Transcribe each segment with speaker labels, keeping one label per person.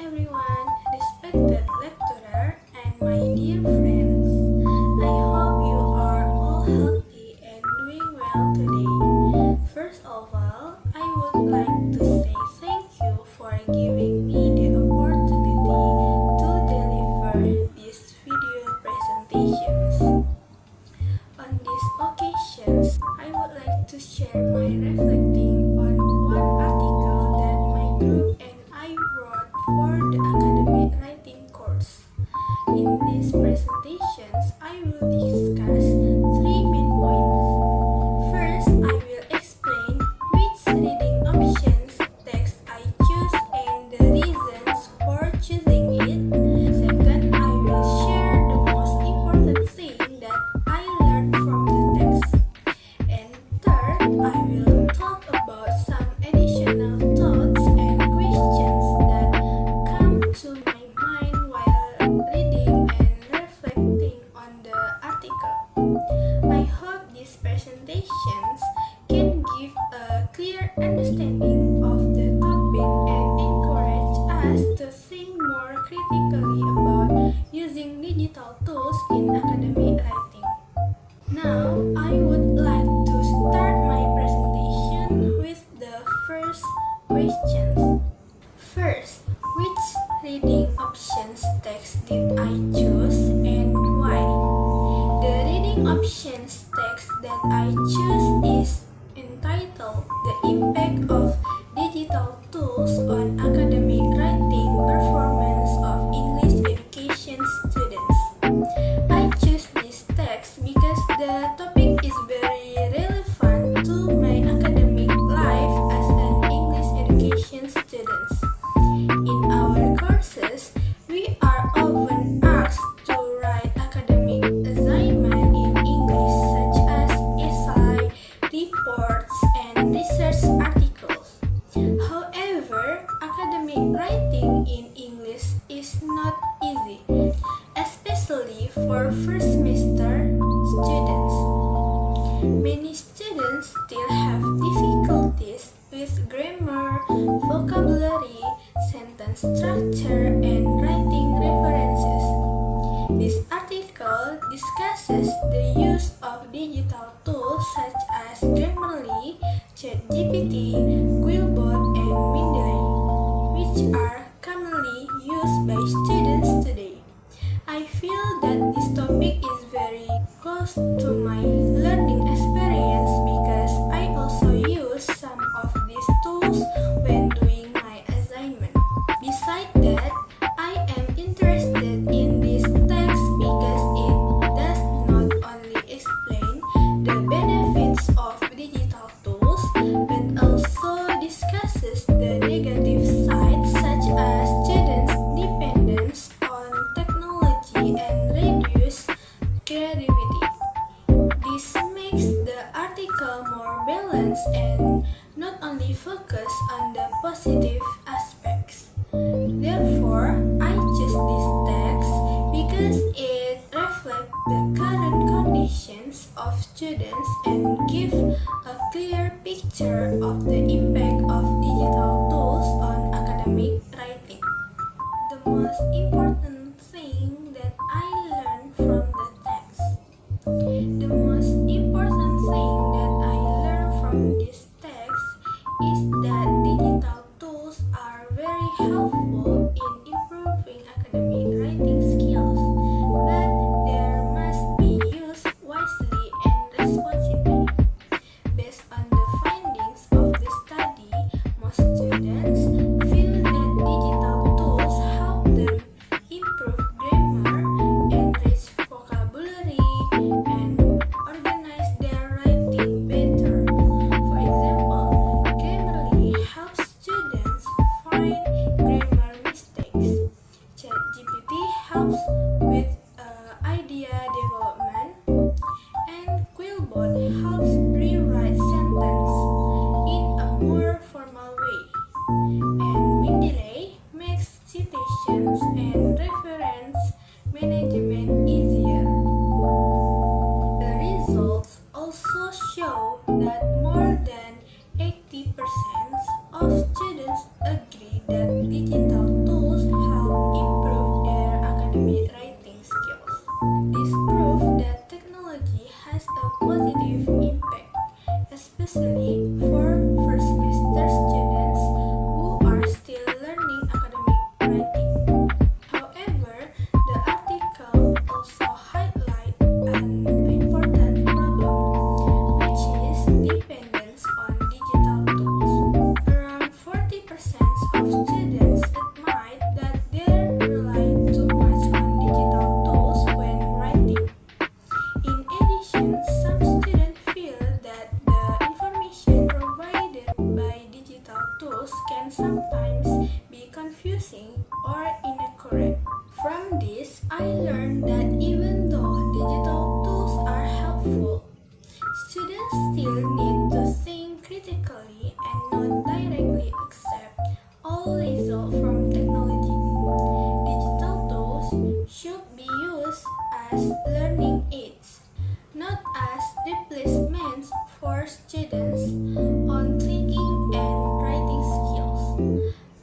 Speaker 1: everyone, respected lecturer, and my dear friends. I hope you are all healthy and doing well today. First of all, I would like to say thank you for giving me the opportunity to deliver these video presentations. On these occasions, I would like to share my reflecting on one article that my group and I wrote for the academic writing course. In these presentations, I will discuss three main points. First, I will explain which reading options text I choose and the reasons for choosing it. Second, I will share the most important thing that I learned from the text. And third, I will talk about some additional thoughts and questions that come to my mind while reading and reflecting on the article. I hope these presentations can give a clear understanding of the topic and encourage us to think more critically about using digital tools in academic writing. Now, I would like to start my presentation with the first question. First, which reading options text did I choose and why? The reading options text that I choose is entitled The Impact of Digital Tools on Academic Writing Performance of English Education Students. I choose this text because the topic is very relevant to my academic life as an English education student. In our courses, we are often asked to write academic assignment in English such as essay, reports, and research articles. However, academic writing in English is not easy, especially for first semester students. Many students still have difficulties with grammar, vocabulary, sentence structure, and writing references. This article discusses the use of digital tools such as Grammarly, ChatGPT, Quillbot, and Mendeley, which are commonly used by students today. I feel that this topic is very close to my learning experience because I also use some of these tools when doing my assignment. Besides that, I am interested in this text because it does not only explain the benefits of digital tools but also discusses the negative sides such as students' dependence on technology and reduce creativity. This makes the article more balanced and not only focus on the positive aspects. Therefore, I choose this text because it reflects the current conditions of students and gives a clear picture of the impact of digital tools on academic writing. The most important thing that I learned from the text. The most important thing that I learned from this text is that digital tools are very helpful in improving academic writing skills, but they must be used wisely and responsibly. Based on the findings of the study, most students feel that digital tools help them improve they rely too much on digital tools when writing. In addition, some students feel that the information provided by digital tools can sometimes be confusing or inaccurate. From this, I learned that even though digital tools are helpful, students still need to think critically and not directly accept all results from technology. Digital tools should be used as learning aids, not as replacements for students on thinking and writing skills.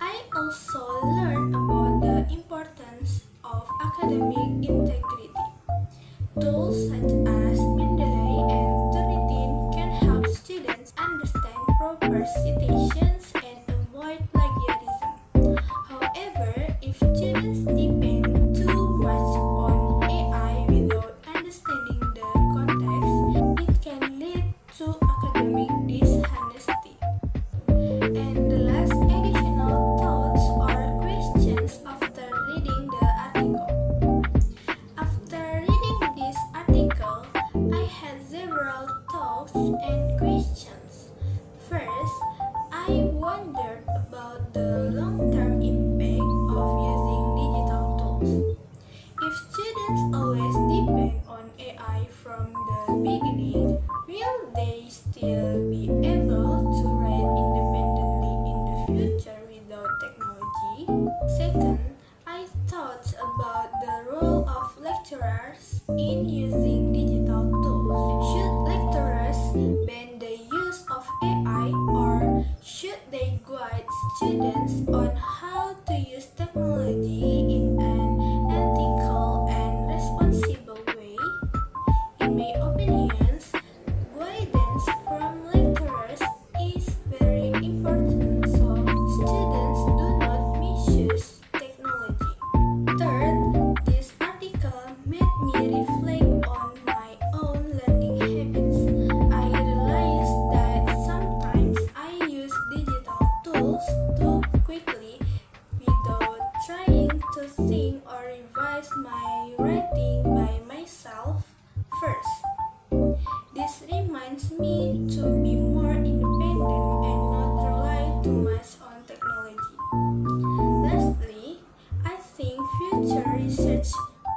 Speaker 1: I also learned about the importance of academic integrity. Tools such as Mendeley and Turnitin can help students understand proper citations and avoid plagiarism. However, if students depend too much on AI without understanding the context, it can lead to academic dishonesty. And the last additional thoughts or questions after reading the article. After reading this article, I had several thoughts and questions. First, I wondered about the long-term impact of using digital tools. If students always depend on AI from the beginning, will they still be able to write independently in the future without technology? Second, I thought about the role of lecturers in using digital tools. Should lecturers ban the use of AI or should they guide students on how to use technology in an ethical and responsible way? In my opinions, guidance from lecturers is very important so students do not misuse technology. Third, this article made me reflect on my own learning habits. I realized that sometimes I use digital tools too quickly without trying to think or revise my writing by myself first. This reminds me to be more independent and not rely too much on technology. Lastly, I think future research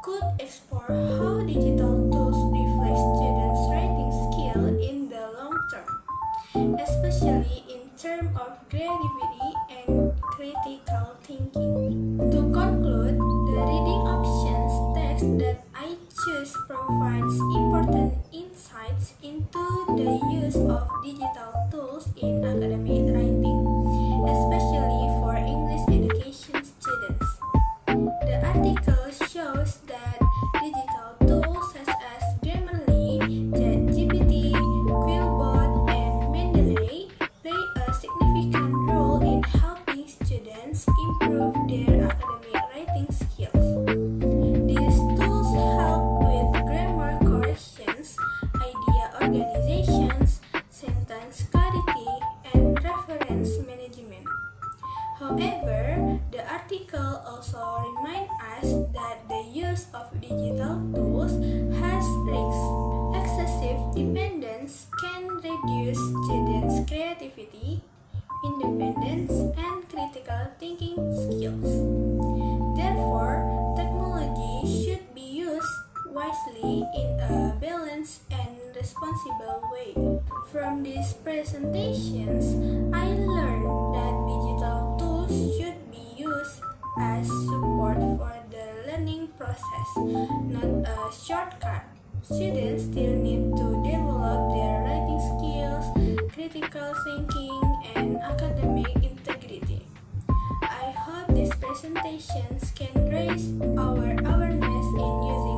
Speaker 1: could explore how digital tools reflect students' writing skill in the long term, especially in terms of creativity and critical thinking. To conclude, the reading options text that I choose provides important insights into the use of digital tools in academic writing, especially for English education students. The article shows that digital tools such as Grammarly, ChatGPT, Quillbot, and Mendeley play a significant role in helping students improve their academic writing skills. These tools help with grammar corrections, idea organizations, sentence clarity, and reference management. However, the article also reminds us that the use of digital tools has risks. Excessive dependence can reduce students' creativity, independence, and critical thinking skills. Therefore, technology should be used wisely in a balanced and responsible way. From these presentations, I learned that digital tools should be used as support for the learning process, not a shortcut. Students still need to develop their writing skills, critical thinking, and academic integrity. I hope these presentations can raise our awareness in using